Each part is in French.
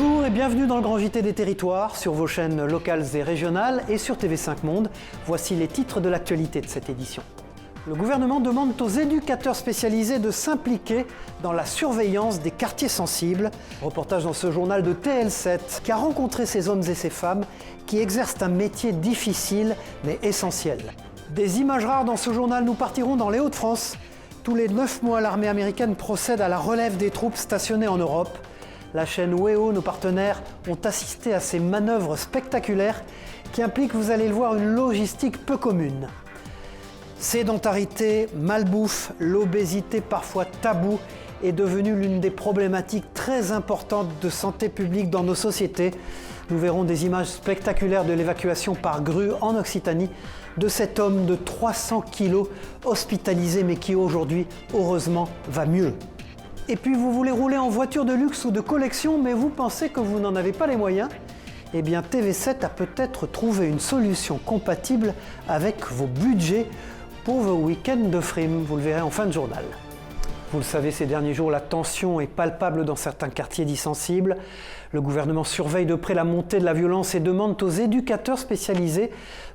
Bonjour et bienvenue dans le Grand JT des Territoires, sur vos chaînes locales et régionales et sur TV5 Monde. Voici les titres de l'actualité de cette édition. Le gouvernement demande aux éducateurs spécialisés de s'impliquer dans la surveillance des quartiers sensibles. Reportage dans ce journal de TL7 qui a rencontré ces hommes et ces femmes qui exercent un métier difficile mais essentiel. Des images rares dans ce journal, nous partirons dans les Hauts-de-France. Tous les 9 mois, l'armée américaine procède à la relève des troupes stationnées en Europe. La chaîne WEO, nos partenaires, ont assisté à ces manœuvres spectaculaires qui impliquent, vous allez le voir, une logistique peu commune. Sédentarité, malbouffe, l'obésité parfois taboue est devenue l'une des problématiques très importantes de santé publique dans nos sociétés. Nous verrons des images spectaculaires de l'évacuation par grue en Occitanie de cet homme de 300 kilos hospitalisé mais qui aujourd'hui, heureusement, va mieux. Et puis vous voulez rouler en voiture de luxe ou de collection mais vous pensez que vous n'en avez pas les moyens ? Eh bien TV7 a peut-être trouvé une solution compatible avec vos budgets pour vos week-ends de frime. Vous le verrez en fin de journal. Vous le savez, ces derniers jours, la tension est palpable dans certains quartiers dits sensibles. Le gouvernement surveille de près la montée de la violence et demande aux éducateurs spécialisés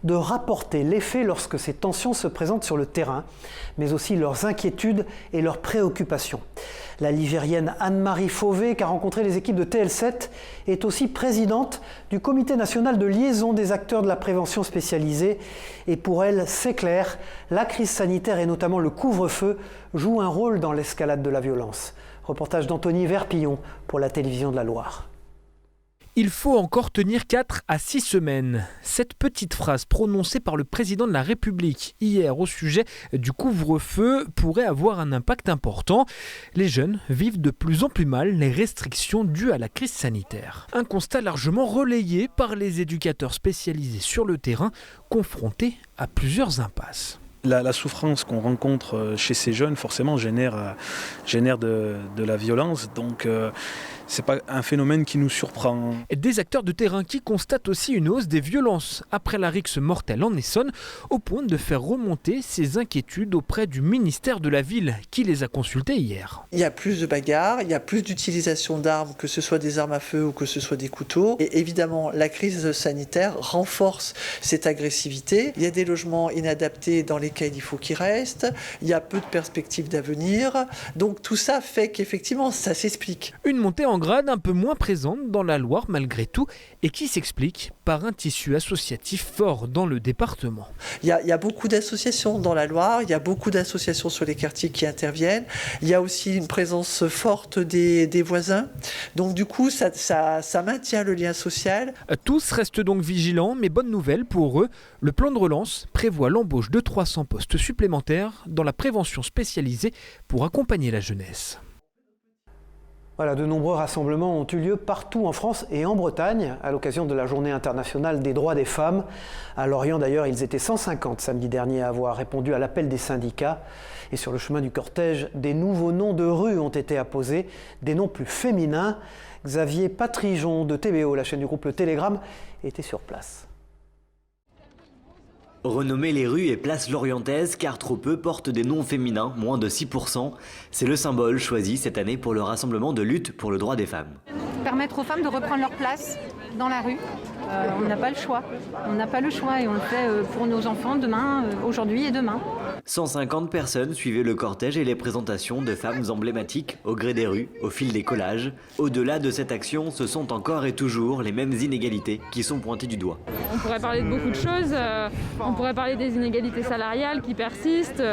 de rapporter les faits lorsque ces tensions se présentent sur le terrain, mais aussi leurs inquiétudes et leurs préoccupations. La Ligérienne Anne-Marie Fauvé, qui a rencontré les équipes de TL7, est aussi présidente du Comité national de liaison des acteurs de la prévention spécialisée. Et pour elle, c'est clair, la crise sanitaire et notamment le couvre-feu jouent un rôle dans l'escalade de la violence. Reportage d'Anthony Verpillon pour la télévision de la Loire. Il faut encore tenir 4 à 6 semaines. Cette petite phrase prononcée par le président de la République hier au sujet du couvre-feu pourrait avoir un impact important. Les jeunes vivent de plus en plus mal les restrictions dues à la crise sanitaire. Un constat largement relayé par les éducateurs spécialisés sur le terrain, confrontés à plusieurs impasses. La souffrance qu'on rencontre chez ces jeunes, forcément, génère de la violence. Donc, c'est pas un phénomène qui nous surprend. Des acteurs de terrain qui constatent aussi une hausse des violences après la rixe mortelle en Essonne, au point de faire remonter ces inquiétudes auprès du ministère de la Ville, qui les a consultés hier. Il y a plus de bagarres, il y a plus d'utilisation d'armes, que ce soit des armes à feu ou que ce soit des couteaux. Et évidemment, la crise sanitaire renforce cette agressivité. Il y a des logements inadaptés dans lesquels il faut qu'ils restent. Il y a peu de perspectives d'avenir. Donc tout ça fait qu'effectivement, ça s'explique. Une montée en grade un peu moins présente dans la Loire malgré tout et qui s'explique par un tissu associatif fort dans le département. Il y a beaucoup d'associations dans la Loire, il y a beaucoup d'associations sur les quartiers qui interviennent. Il y a aussi une présence forte des voisins. Donc du coup, ça maintient le lien social. Tous restent donc vigilants, mais bonne nouvelle pour eux, le plan de relance prévoit l'embauche de 300 postes supplémentaires dans la prévention spécialisée pour accompagner la jeunesse. Voilà, de nombreux rassemblements ont eu lieu partout en France et en Bretagne à l'occasion de la Journée internationale des droits des femmes. À Lorient d'ailleurs, ils étaient 150 samedi dernier à avoir répondu à l'appel des syndicats. Et sur le chemin du cortège, des nouveaux noms de rues ont été apposés, des noms plus féminins. Xavier Patrijon de TBO, la chaîne du groupe Le Télégramme, était sur place. Renommer les rues et places lorientaises car trop peu portent des noms féminins, moins de 6%. C'est le symbole choisi cette année pour le rassemblement de lutte pour le droit des femmes. Permettre aux femmes de reprendre leur place dans la rue. On n'a pas le choix. On n'a pas le choix et on le fait pour nos enfants demain, aujourd'hui et demain. 150 personnes suivaient le cortège et les présentations de femmes emblématiques au gré des rues, au fil des collages. Au-delà de cette action, ce sont encore et toujours les mêmes inégalités qui sont pointées du doigt. On pourrait parler de beaucoup de choses. On pourrait parler des inégalités salariales qui persistent.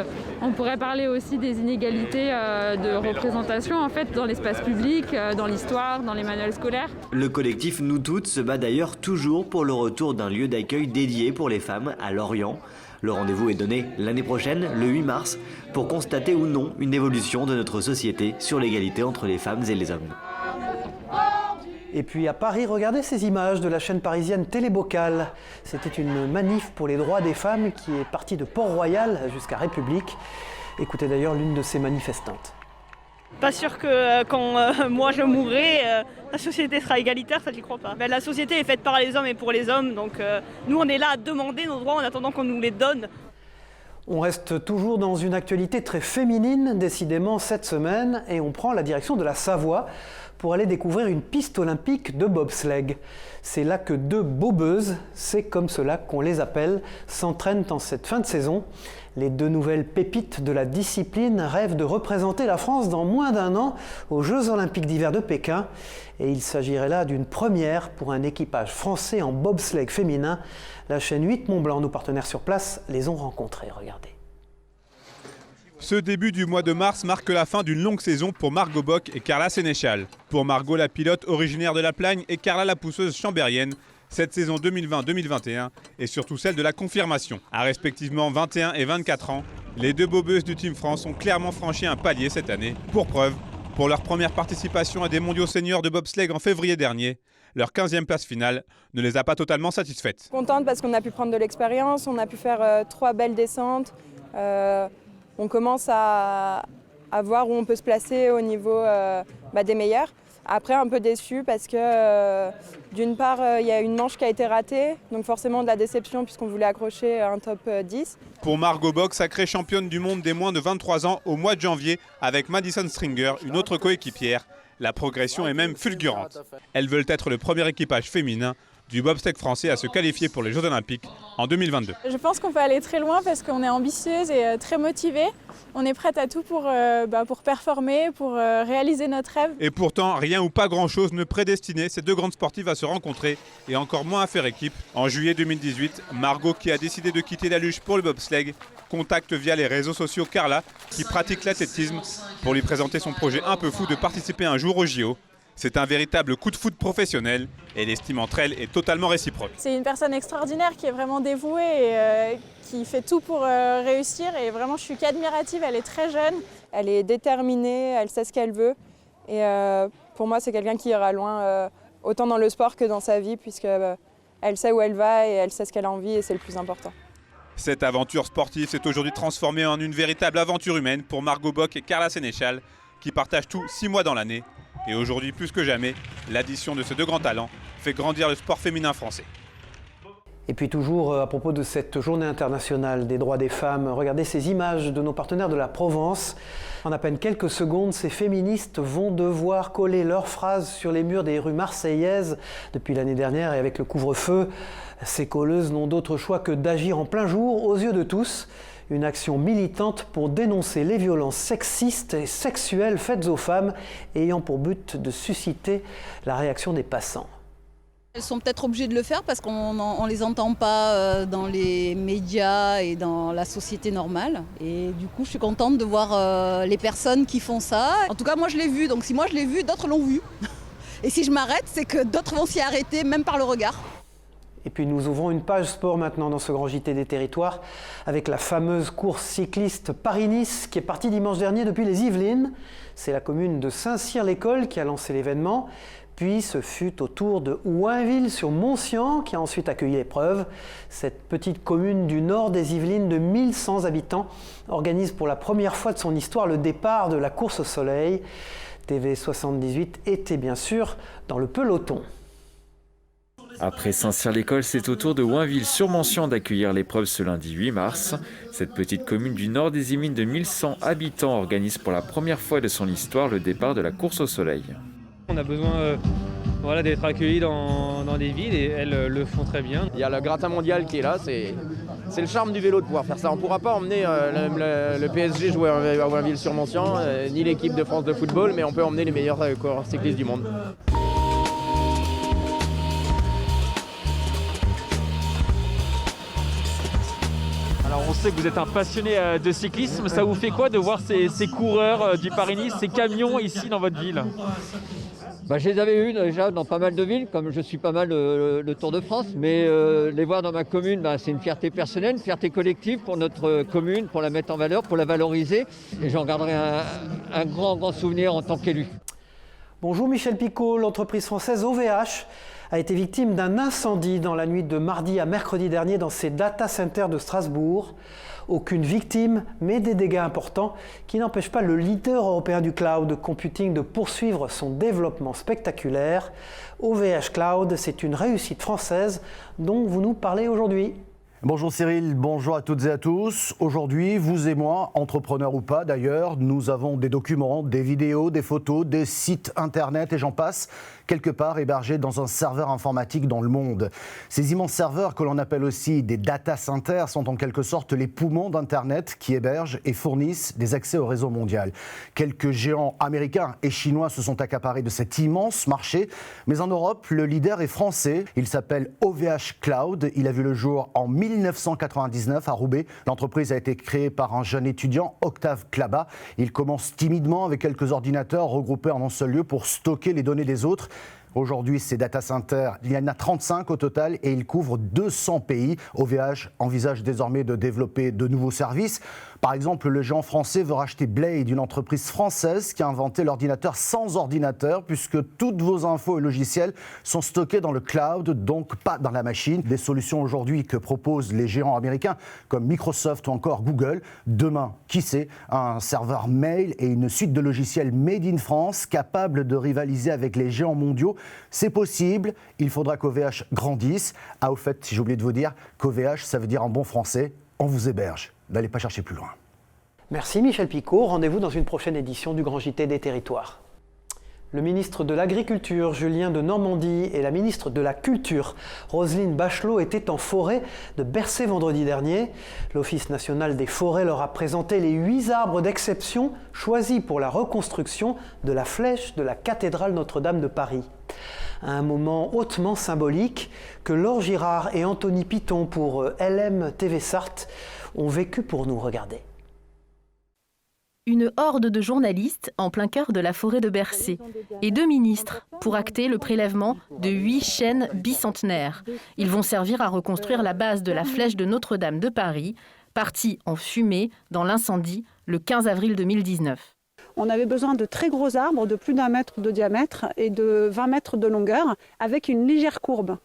On pourrait parler aussi des inégalités de représentation en fait, dans l'espace public, dans l'histoire, dans les manuels scolaires. Le collectif Nous Toutes se bat d'ailleurs toujours pour le retour d'un lieu d'accueil dédié pour les femmes à Lorient. Le rendez-vous est donné l'année prochaine, le 8 mars, pour constater ou non une évolution de notre société sur l'égalité entre les femmes et les hommes. Et puis à Paris, regardez ces images de la chaîne parisienne Télébocal. C'était une manif pour les droits des femmes qui est partie de Port-Royal jusqu'à République. Écoutez d'ailleurs l'une de ces manifestantes. Pas sûr que quand moi je mourrai, la société sera égalitaire, ça j'y crois pas. La société est faite par les hommes et pour les hommes, donc nous on est là à demander nos droits en attendant qu'on nous les donne. On reste toujours dans une actualité très féminine, décidément cette semaine, et on prend la direction de la Savoie pour aller découvrir une piste olympique de bobsleigh. C'est là que 2 bobeuses, c'est comme cela qu'on les appelle, s'entraînent en cette fin de saison. Les 2 nouvelles pépites de la discipline rêvent de représenter la France dans moins d'1 an aux Jeux Olympiques d'hiver de Pékin. Et il s'agirait là d'une première pour un équipage français en bobsleigh féminin. La chaîne 8 Mont-Blanc, nos partenaires sur place, les ont rencontrés. Regardez. Ce début du mois de mars marque la fin d'une longue saison pour Margot Bock et Carla Sénéchal. Pour Margot, la pilote originaire de la Plagne, et Carla, la pousseuse chambérienne, cette saison 2020-2021 est surtout celle de la confirmation. À respectivement 21 et 24 ans, les 2 bobeuses du Team France ont clairement franchi un palier cette année. Pour preuve, pour leur première participation à des mondiaux seniors de bobsleigh en février dernier, leur 15e place finale ne les a pas totalement satisfaites. Contente parce qu'on a pu prendre de l'expérience, on a pu faire 3 belles descentes. On commence à voir où on peut se placer au niveau des meilleurs. Après, un peu déçu parce que d'une part, il y a une manche qui a été ratée, donc forcément de la déception puisqu'on voulait accrocher un top 10. Pour Margot Bock, sacrée championne du monde des moins de 23 ans au mois de janvier avec Madison Stringer, une autre coéquipière, la progression est même fulgurante. Elles veulent être le premier équipage féminin du bobsleigh français à se qualifier pour les Jeux Olympiques en 2022. Je pense qu'on peut aller très loin parce qu'on est ambitieuse et très motivée. On est prête à tout pour performer, pour réaliser notre rêve. Et pourtant, rien ou pas grand-chose ne prédestinait ces 2 grandes sportives à se rencontrer et encore moins à faire équipe. En juillet 2018, Margot, qui a décidé de quitter la luge pour le bobsleigh, contacte via les réseaux sociaux Carla, qui pratique l'athlétisme, pour lui présenter son projet un peu fou de participer un jour au JO. C'est un véritable coup de foudre professionnel et l'estime entre elles est totalement réciproque. C'est une personne extraordinaire qui est vraiment dévouée et qui fait tout pour réussir. Et vraiment, je suis qu'admirative. Elle est très jeune, elle est déterminée, elle sait ce qu'elle veut. Et pour moi, c'est quelqu'un qui ira loin, autant dans le sport que dans sa vie, puisqu'elle sait où elle va et elle sait ce qu'elle a envie et c'est le plus important. Cette aventure sportive s'est aujourd'hui transformée en une véritable aventure humaine pour Margot Bock et Carla Sénéchal, qui partagent tout 6 mois dans l'année. Et aujourd'hui, plus que jamais, l'addition de ces 2 grands talents fait grandir le sport féminin français. Et puis toujours à propos de cette journée internationale des droits des femmes, regardez ces images de nos partenaires de la Provence. En à peine quelques secondes, ces féministes vont devoir coller leurs phrases sur les murs des rues marseillaises depuis l'année dernière et avec le couvre-feu. Ces colleuses n'ont d'autre choix que d'agir en plein jour aux yeux de tous. Une action militante pour dénoncer les violences sexistes et sexuelles faites aux femmes, ayant pour but de susciter la réaction des passants. Elles sont peut-être obligées de le faire parce qu'on ne les entend pas dans les médias et dans la société normale. Et du coup, je suis contente de voir les personnes qui font ça. En tout cas, moi je l'ai vu, donc si moi je l'ai vu, d'autres l'ont vu. Et si je m'arrête, c'est que d'autres vont s'y arrêter, même par le regard. Et puis nous ouvrons une page sport maintenant dans ce grand JT des territoires avec la fameuse course cycliste Paris-Nice qui est partie dimanche dernier depuis les Yvelines. C'est la commune de Saint-Cyr-l'École qui a lancé l'événement. Puis ce fut au tour de Ouinville-sur-Moncian qui a ensuite accueilli l'épreuve. Cette petite commune du nord des Yvelines de 1100 habitants organise pour la première fois de son histoire le départ de la course au soleil. TV78 était bien sûr dans le peloton. Après Saint-Cyr-l'École, c'est au tour de Ouinville-sur-Moncian d'accueillir l'épreuve ce lundi 8 mars. Cette petite commune du nord des Yvelines de 1100 habitants organise pour la première fois de son histoire le départ de la course au soleil. On a besoin d'être accueillis dans des villes et elles le font très bien. Il y a le gratin mondial qui est là, c'est le charme du vélo de pouvoir faire ça. On ne pourra pas emmener le PSG jouer à Ouinville-sur-Moncian, ni l'équipe de France de football, mais on peut emmener les meilleurs coureurs cyclistes du monde. Alors on sait que vous êtes un passionné de cyclisme, ça vous fait quoi de voir ces coureurs du Paris-Nice, ces camions ici dans votre ville ? Je les avais vus déjà dans pas mal de villes, comme je suis pas mal le Tour de France, mais les voir dans ma commune, c'est une fierté personnelle, une fierté collective pour notre commune, pour la mettre en valeur, pour la valoriser, et j'en garderai un grand souvenir en tant qu'élu. Bonjour Michel Picot, l'entreprise française OVH a été victime d'un incendie dans la nuit de mardi à mercredi dernier dans ses data centers de Strasbourg. Aucune victime, mais des dégâts importants qui n'empêchent pas le leader européen du cloud computing de poursuivre son développement spectaculaire. OVH Cloud, c'est une réussite française dont vous nous parlez aujourd'hui. Bonjour Cyril, bonjour à toutes et à tous. Aujourd'hui, vous et moi, entrepreneurs ou pas d'ailleurs, nous avons des documents, des vidéos, des photos, des sites internet et j'en passe, quelque part hébergés dans un serveur informatique dans le monde. Ces immenses serveurs que l'on appelle aussi des data centers sont en quelque sorte les poumons d'Internet qui hébergent et fournissent des accès au réseau mondial. Quelques géants américains et chinois se sont accaparés de cet immense marché, mais en Europe, le leader est français. Il s'appelle OVH Cloud. Il a vu le jour en 1999 à Roubaix. L'entreprise a été créée par un jeune étudiant, Octave Klaba. Il commence timidement avec quelques ordinateurs regroupés en un seul lieu pour stocker les données des autres. Aujourd'hui, ces data centers, il y en a 35 au total et ils couvrent 200 pays. OVH envisage désormais de développer de nouveaux services. Par exemple, le géant français veut racheter Blade, une entreprise française qui a inventé l'ordinateur sans ordinateur, puisque toutes vos infos et logiciels sont stockés dans le cloud, donc pas dans la machine. Des solutions aujourd'hui que proposent les géants américains comme Microsoft ou encore Google. Demain, qui sait, un serveur mail et une suite de logiciels made in France capables de rivaliser avec les géants mondiaux. C'est possible, il faudra qu'OVH grandisse. Ah, au fait, si j'ai oublié de vous dire qu'OVH, ça veut dire en bon français, on vous héberge. N'allez pas chercher plus loin. Merci Michel Picot. Rendez-vous dans une prochaine édition du Grand JT des Territoires. Le ministre de l'Agriculture, Julien de Normandie, et la ministre de la Culture, Roselyne Bachelot, étaient en forêt de Bercé vendredi dernier. L'Office national des forêts leur a présenté les 8 arbres d'exception choisis pour la reconstruction de la flèche de la cathédrale Notre-Dame de Paris. Un moment hautement symbolique que Laure Girard et Anthony Piton pour LM TV Sarthe ont vécu pour nous. Regarder. Une horde de journalistes en plein cœur de la forêt de Bercé et 2 ministres pour acter le prélèvement de 8 chênes bicentenaires. Ils vont servir à reconstruire la base de la flèche de Notre-Dame de Paris, partie en fumée dans l'incendie le 15 avril 2019. On avait besoin de très gros arbres de plus d'1 mètre de diamètre et de 20 mètres de longueur avec une légère courbe,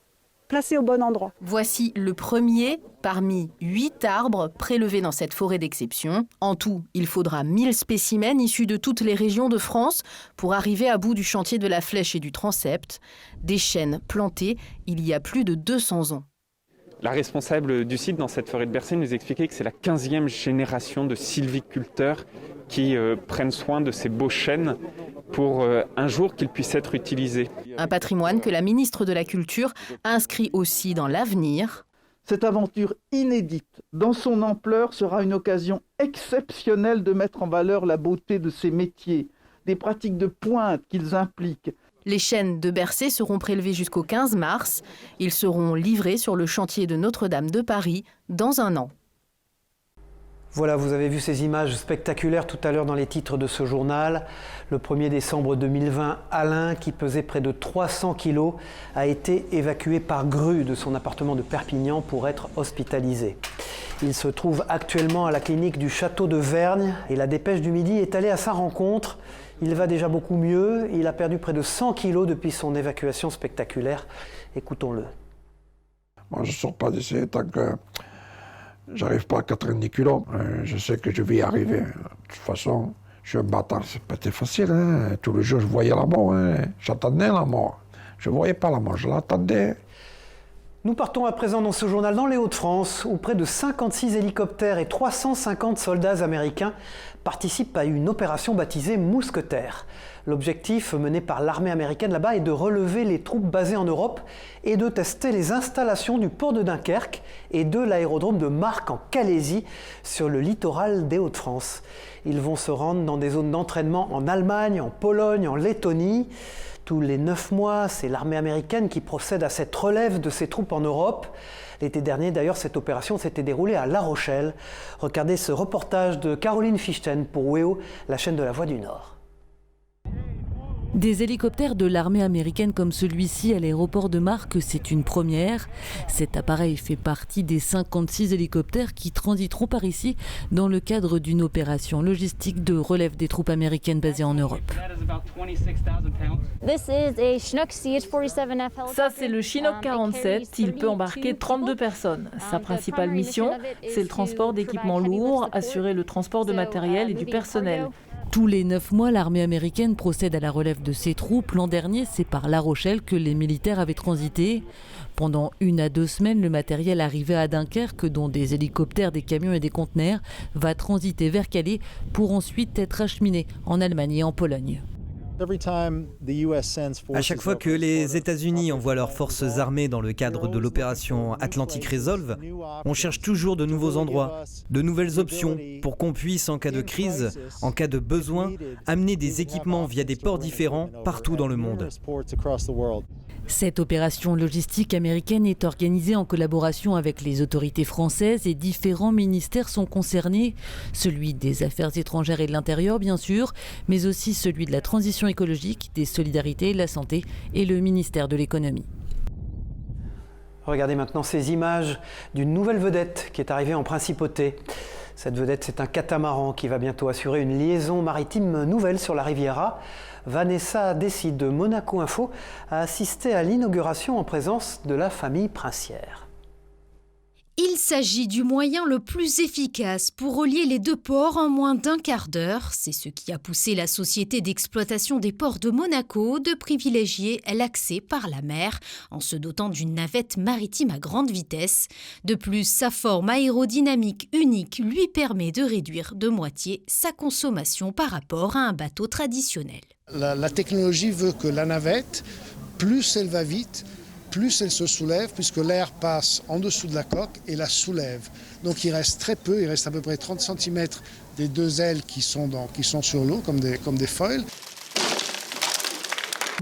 placée au bon endroit. Voici le premier parmi 8 arbres prélevés dans cette forêt d'exception. En tout, il faudra 1000 spécimens issus de toutes les régions de France pour arriver à bout du chantier de la flèche et du transept. Des chênes plantés il y a plus de 200 ans. La responsable du site dans cette forêt de Bercé nous expliquait que c'est la 15e génération de sylviculteurs qui prennent soin de ces beaux chênes pour un jour qu'ils puissent être utilisés. Un patrimoine que la ministre de la Culture inscrit aussi dans l'avenir. Cette aventure inédite, dans son ampleur, sera une occasion exceptionnelle de mettre en valeur la beauté de ces métiers, des pratiques de pointe qu'ils impliquent. Les chênes de Bercé seront prélevés jusqu'au 15 mars. Ils seront livrés sur le chantier de Notre-Dame de Paris dans 1 an. Voilà, vous avez vu ces images spectaculaires tout à l'heure dans les titres de ce journal. Le 1er décembre 2020, Alain, qui pesait près de 300 kilos, a été évacué par grue de son appartement de Perpignan pour être hospitalisé. Il se trouve actuellement à la clinique du Château de Vergne et la Dépêche du Midi est allée à sa rencontre. Il va déjà beaucoup mieux, il a perdu près de 100 kilos depuis son évacuation spectaculaire. Écoutons-le. Moi, je ne sors pas d'ici tant que j'arrive pas à 90 kilos. Je sais que je vais y arriver. De toute façon, je suis un bâtard, c'est pas été facile. Hein. Tous les jours, je voyais la mort. Hein. J'attendais la mort. Je ne voyais pas la mort, je l'attendais. Nous partons à présent dans ce journal dans les Hauts-de-France, où près de 56 hélicoptères et 350 soldats américains participent à une opération baptisée Mousquetaire. L'objectif mené par l'armée américaine là-bas est de relever les troupes basées en Europe et de tester les installations du port de Dunkerque et de l'aérodrome de Marques en Calaisie sur le littoral des Hauts-de-France. Ils vont se rendre dans des zones d'entraînement en Allemagne, en Pologne, en Lettonie. Tous les 9 mois, c'est l'armée américaine qui procède à cette relève de ses troupes en Europe. L'été dernier, d'ailleurs, cette opération s'était déroulée à La Rochelle. Regardez ce reportage de Caroline Fichten pour WEO, la chaîne de la Voix du Nord. Des hélicoptères de l'armée américaine comme celui-ci à l'aéroport de Marques, c'est une première. Cet appareil fait partie des 56 hélicoptères qui transiteront par ici dans le cadre d'une opération logistique de relève des troupes américaines basées en Europe. Ça, c'est le Chinook 47. Il peut embarquer 32 personnes. Sa principale mission, c'est le transport d'équipements lourds, assurer le transport de matériel et du personnel. Tous les 9 mois, l'armée américaine procède à la relève de ses troupes. L'an dernier, c'est par La Rochelle que les militaires avaient transité. Pendant 1 à 2 semaines, le matériel arrivé à Dunkerque, dont des hélicoptères, des camions et des conteneurs, va transiter vers Calais pour ensuite être acheminé en Allemagne et en Pologne. À chaque fois que les États-Unis envoient leurs forces armées dans le cadre de l'opération Atlantic Resolve, on cherche toujours de nouveaux endroits, de nouvelles options pour qu'on puisse, en cas de crise, en cas de besoin, amener des équipements via des ports différents partout dans le monde. Cette opération logistique américaine est organisée en collaboration avec les autorités françaises et différents ministères sont concernés. Celui des Affaires étrangères et de l'Intérieur, bien sûr, mais aussi celui de la transition écologique, des solidarités, de la santé et le ministère de l'économie. Regardez maintenant ces images d'une nouvelle vedette qui est arrivée en principauté. Cette vedette, c'est un catamaran qui va bientôt assurer une liaison maritime nouvelle sur la Riviera. Vanessa Dessy de Monaco Info a assisté à l'inauguration en présence de la famille princière. Il s'agit du moyen le plus efficace pour relier les deux ports en moins d'1 quart d'heure. C'est ce qui a poussé la société d'exploitation des ports de Monaco de privilégier l'accès par la mer en se dotant d'une navette maritime à grande vitesse. De plus, sa forme aérodynamique unique lui permet de réduire de moitié sa consommation par rapport à un bateau traditionnel. La technologie veut que la navette, plus elle va vite, plus elle se soulève, puisque l'air passe en dessous de la coque et la soulève. Donc il reste très peu, il reste à peu près 30 cm des deux ailes qui sont sur l'eau, comme des foils.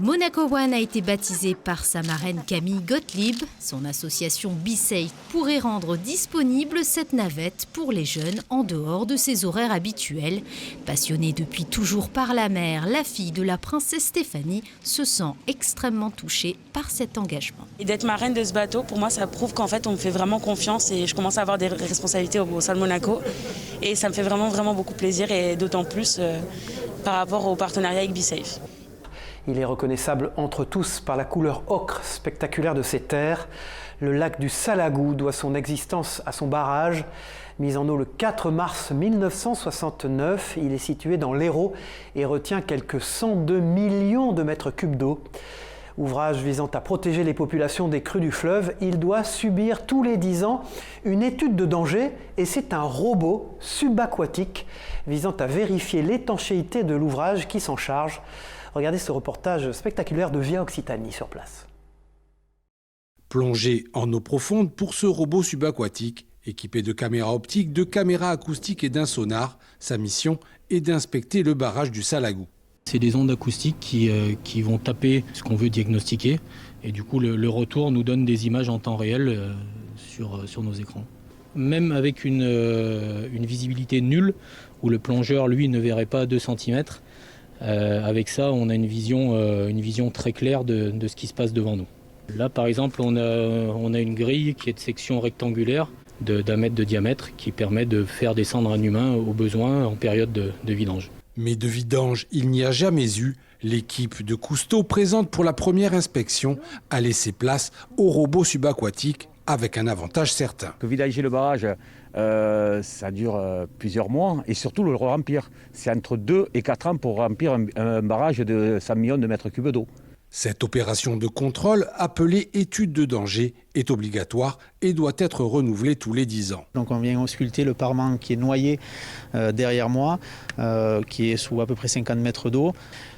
Monaco One a été baptisé par sa marraine Camille Gottlieb. Son association BeSafe pourrait rendre disponible cette navette pour les jeunes en dehors de ses horaires habituels. Passionnée depuis toujours par la mer, la fille de la princesse Stéphanie se sent extrêmement touchée par cet engagement. Et d'être marraine de ce bateau, pour moi, ça prouve qu'en fait, on me fait vraiment confiance et je commence à avoir des responsabilités au sein de Monaco. Et ça me fait vraiment beaucoup plaisir et d'autant plus par rapport au partenariat avec BeSafe. Il est reconnaissable entre tous par la couleur ocre spectaculaire de ses terres. Le lac du Salagou doit son existence à son barrage. Mis en eau le 4 mars 1969, il est situé dans l'Hérault et retient quelques 102 millions de mètres cubes d'eau. Ouvrage visant à protéger les populations des crues du fleuve, il doit subir tous les 10 ans une étude de danger et c'est un robot subaquatique visant à vérifier l'étanchéité de l'ouvrage qui s'en charge. Regardez ce reportage spectaculaire de Via Occitanie sur place. Plongé en eau profonde pour ce robot subaquatique, équipé de caméras optiques, de caméras acoustiques et d'un sonar, sa mission est d'inspecter le barrage du Salagou. C'est des ondes acoustiques qui vont taper ce qu'on veut diagnostiquer et du coup le retour nous donne des images en temps réel sur nos écrans. Même avec une visibilité nulle où le plongeur lui ne verrait pas 2 cm, avec ça on a une vision très claire de ce qui se passe devant nous. Là par exemple on a une grille qui est de section rectangulaire d'1 mètre de diamètre qui permet de faire descendre un humain au besoin en période de vidange. Mais de vidange, il n'y a jamais eu. L'équipe de Cousteau, présente pour la première inspection, a laissé place au robot subaquatique avec un avantage certain. Vidager le barrage, ça dure plusieurs mois et surtout le remplir. C'est entre 2 et 4 ans pour remplir un barrage de 100 millions de mètres cubes d'eau. Cette opération de contrôle, appelée étude de danger, est obligatoire et doit être renouvelée tous les 10 ans. Donc on vient ausculter le parement qui est noyé derrière moi, qui est sous à peu près 50 mètres d'eau,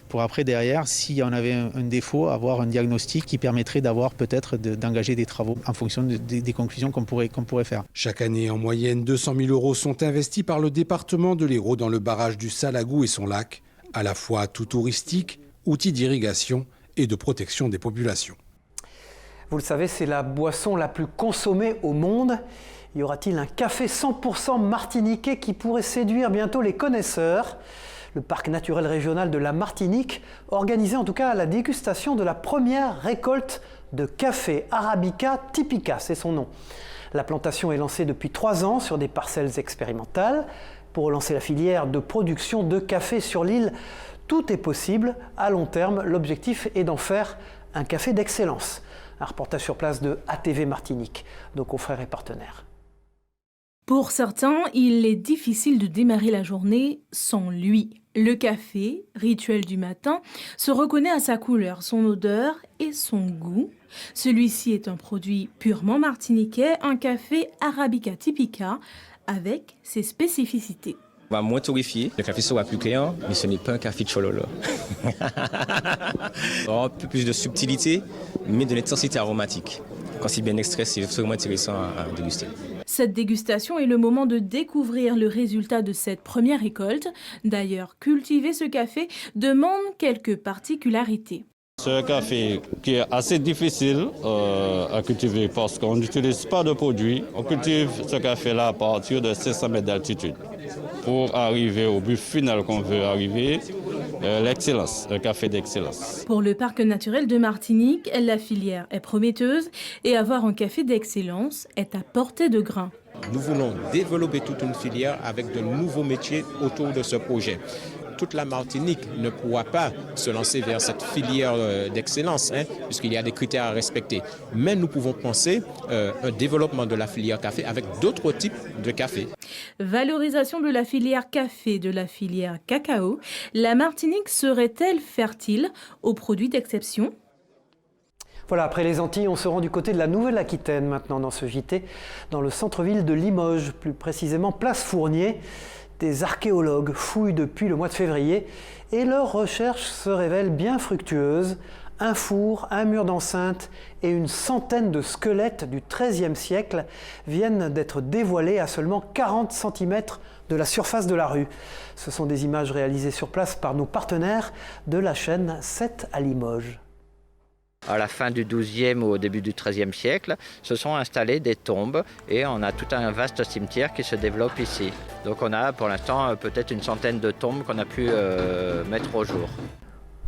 pour après derrière, si on avait un défaut, avoir un diagnostic qui permettrait d'avoir peut-être d'engager des travaux en fonction des conclusions qu'on pourrait faire. Chaque année, en moyenne, 200 000 € sont investis par le département de l'Hérault dans le barrage du Salagou et son lac, à la fois atout touristique, outil d'irrigation et de protection des populations. Vous le savez, c'est la boisson la plus consommée au monde. Y aura-t-il un café 100% martiniquais qui pourrait séduire bientôt les connaisseurs ? Le parc naturel régional de la Martinique organisait en tout cas la dégustation de la première récolte de café Arabica typica, c'est son nom. La plantation est lancée depuis 3 ans sur des parcelles expérimentales. Pour relancer la filière de production de café sur l'île, tout est possible. À long terme, l'objectif est d'en faire un café d'excellence. Un reportage sur place de ATV Martinique, nos confrères et partenaires. Pour certains, il est difficile de démarrer la journée sans lui. Le café, rituel du matin, se reconnaît à sa couleur, son odeur et son goût. Celui-ci est un produit purement martiniquais, un café Arabica Typica avec ses spécificités. On va moins torréfier, le café sera plus clair, mais ce n'est pas un café de chololo. Un peu plus de subtilité, mais de l'intensité aromatique. Quand c'est bien extrait, c'est vraiment intéressant à déguster. Cette dégustation est le moment de découvrir le résultat de cette première récolte. D'ailleurs, cultiver ce café demande quelques particularités. C'est un café qui est assez difficile à cultiver parce qu'on n'utilise pas de produits. On cultive ce café-là à partir de 500 mètres d'altitude pour arriver au but final qu'on veut arriver, l'excellence, un café d'excellence. Pour le parc naturel de Martinique, la filière est prometteuse et avoir un café d'excellence est à portée de grain. Nous voulons développer toute une filière avec de nouveaux métiers autour de ce projet. Toute la Martinique ne pourra pas se lancer vers cette filière d'excellence, puisqu'il y a des critères à respecter. Mais nous pouvons penser un développement de la filière café avec d'autres types de café. Valorisation de la filière café, de la filière cacao. La Martinique serait-elle fertile aux produits d'exception ? Voilà, après les Antilles, on se rend du côté de la Nouvelle-Aquitaine maintenant dans ce JT, dans le centre-ville de Limoges, plus précisément place Fournier. Des archéologues fouillent depuis le mois de février et leurs recherches se révèlent bien fructueuses. Un four, un mur d'enceinte et une centaine de squelettes du XIIIe siècle viennent d'être dévoilés à seulement 40 cm de la surface de la rue. Ce sont des images réalisées sur place par nos partenaires de la chaîne 7 à Limoges. À la fin du XIIe ou au début du XIIIe siècle, se sont installées des tombes et on a tout un vaste cimetière qui se développe ici. Donc on a pour l'instant peut-être une centaine de tombes qu'on a pu mettre au jour.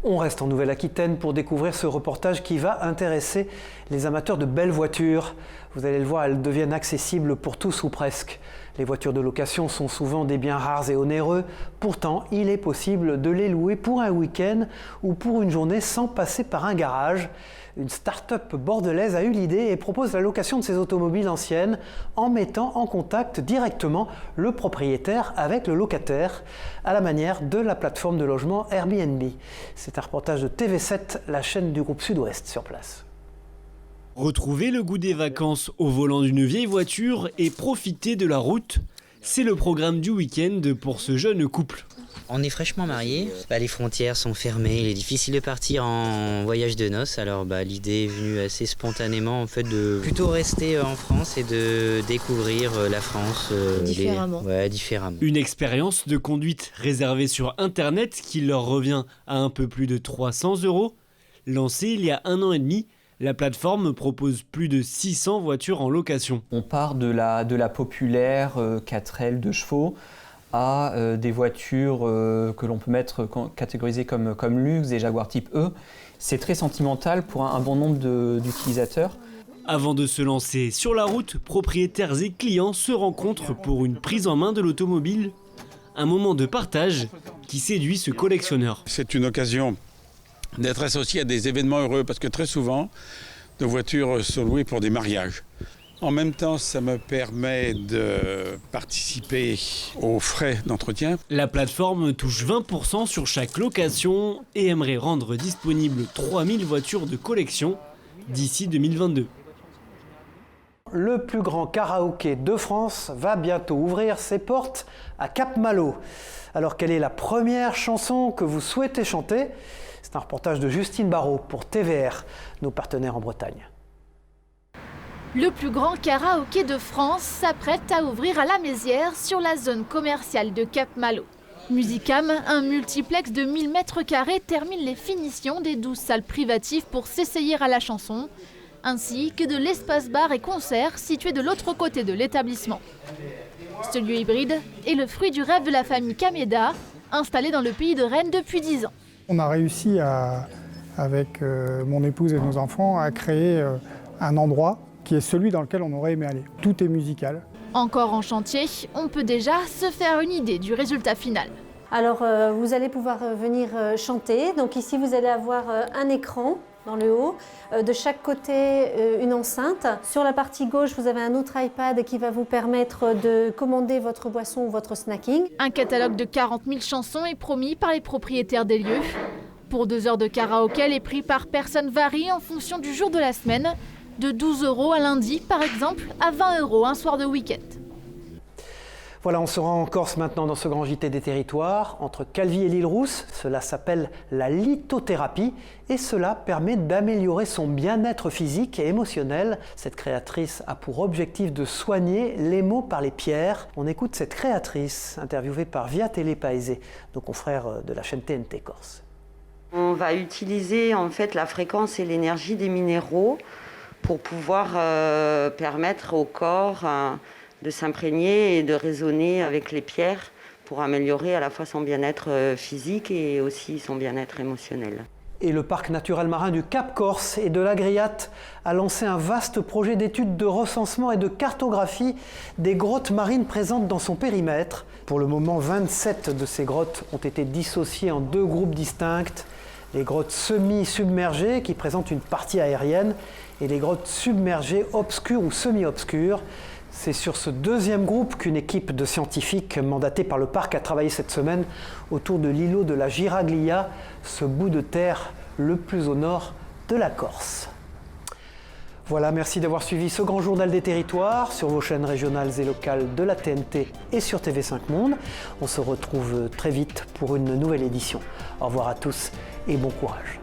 On reste en Nouvelle-Aquitaine pour découvrir ce reportage qui va intéresser les amateurs de belles voitures. Vous allez le voir, elles deviennent accessibles pour tous ou presque. Les voitures de location sont souvent des biens rares et onéreux. Pourtant, il est possible de les louer pour un week-end ou pour une journée sans passer par un garage. Une start-up bordelaise a eu l'idée et propose la location de ces automobiles anciennes en mettant en contact directement le propriétaire avec le locataire, à la manière de la plateforme de logement Airbnb. C'est un reportage de TV7, la chaîne du groupe Sud-Ouest sur place. Retrouver le goût des vacances au volant d'une vieille voiture et profiter de la route, c'est le programme du week-end pour ce jeune couple. On est fraîchement mariés, les frontières sont fermées, il est difficile de partir en voyage de noces, alors l'idée est venue assez spontanément en fait de plutôt rester en France et de découvrir la France différemment. Différemment. Une expérience de conduite réservée sur internet qui leur revient à un peu plus de 300 €. Lancée il y a 1 an et demi, la plateforme propose plus de 600 voitures en location. On part de la populaire 4L 2 chevaux à des voitures que l'on peut catégoriser comme luxe, des Jaguar type E. C'est très sentimental pour un bon nombre d'utilisateurs. Avant de se lancer sur la route, propriétaires et clients se rencontrent pour une prise en main de l'automobile. Un moment de partage qui séduit ce collectionneur. C'est une occasion d'être associé à des événements heureux, parce que très souvent, nos voitures sont louées pour des mariages. En même temps, ça me permet de participer aux frais d'entretien. La plateforme touche 20% sur chaque location et aimerait rendre disponibles 3000 voitures de collection d'ici 2022. Le plus grand karaoké de France va bientôt ouvrir ses portes à Cap-Malo. Alors, quelle est la première chanson que vous souhaitez chanter ? C'est un reportage de Justine Barrault pour TVR, nos partenaires en Bretagne. Le plus grand karaoké de France s'apprête à ouvrir à la Mézières sur la zone commerciale de Cap-Malo. Musicam, un multiplex de 1000 m², termine les finitions des 12 salles privatives pour s'essayer à la chanson, ainsi que de l'espace bar et concert situé de l'autre côté de l'établissement. Ce lieu hybride est le fruit du rêve de la famille Kameda, installée dans le pays de Rennes depuis 10 ans. On a réussi, avec mon épouse et nos enfants, à créer un endroit qui est celui dans lequel on aurait aimé aller. Tout est musical. Encore en chantier, on peut déjà se faire une idée du résultat final. Alors vous allez pouvoir venir chanter. Donc ici vous allez avoir un écran dans le haut. De chaque côté, une enceinte. Sur la partie gauche, vous avez un autre iPad qui va vous permettre de commander votre boisson ou votre snacking. Un catalogue de 40 000 chansons est promis par les propriétaires des lieux. Pour 2 heures de karaoké, les prix par personne varient en fonction du jour de la semaine. De 12 € un lundi, par exemple, à 20 € un soir de week-end. Voilà, on se rend en Corse maintenant dans ce grand JT des territoires, entre Calvi et l'Île-Rousse. Cela s'appelle la lithothérapie et cela permet d'améliorer son bien-être physique et émotionnel. Cette créatrice a pour objectif de soigner les maux par les pierres. On écoute cette créatrice, interviewée par Via Télé Paese, nos confrères de la chaîne TNT Corse. On va utiliser en fait la fréquence et l'énergie des minéraux pour pouvoir permettre au corps de s'imprégner et de résonner avec les pierres pour améliorer à la fois son bien-être physique et aussi son bien-être émotionnel. Et le parc naturel marin du Cap Corse et de l'Agriate a lancé un vaste projet d'étude de recensement et de cartographie des grottes marines présentes dans son périmètre. Pour le moment, 27 de ces grottes ont été dissociées en 2 groupes distincts. Les grottes semi-submergées qui présentent une partie aérienne et les grottes submergées obscures ou semi-obscures. C'est sur ce 2e groupe qu'une équipe de scientifiques mandatée par le parc a travaillé cette semaine autour de l'îlot de la Giraglia, ce bout de terre le plus au nord de la Corse. Voilà, merci d'avoir suivi ce grand journal des territoires sur vos chaînes régionales et locales de la TNT et sur TV5 Monde. On se retrouve très vite pour une nouvelle édition. Au revoir à tous et bon courage.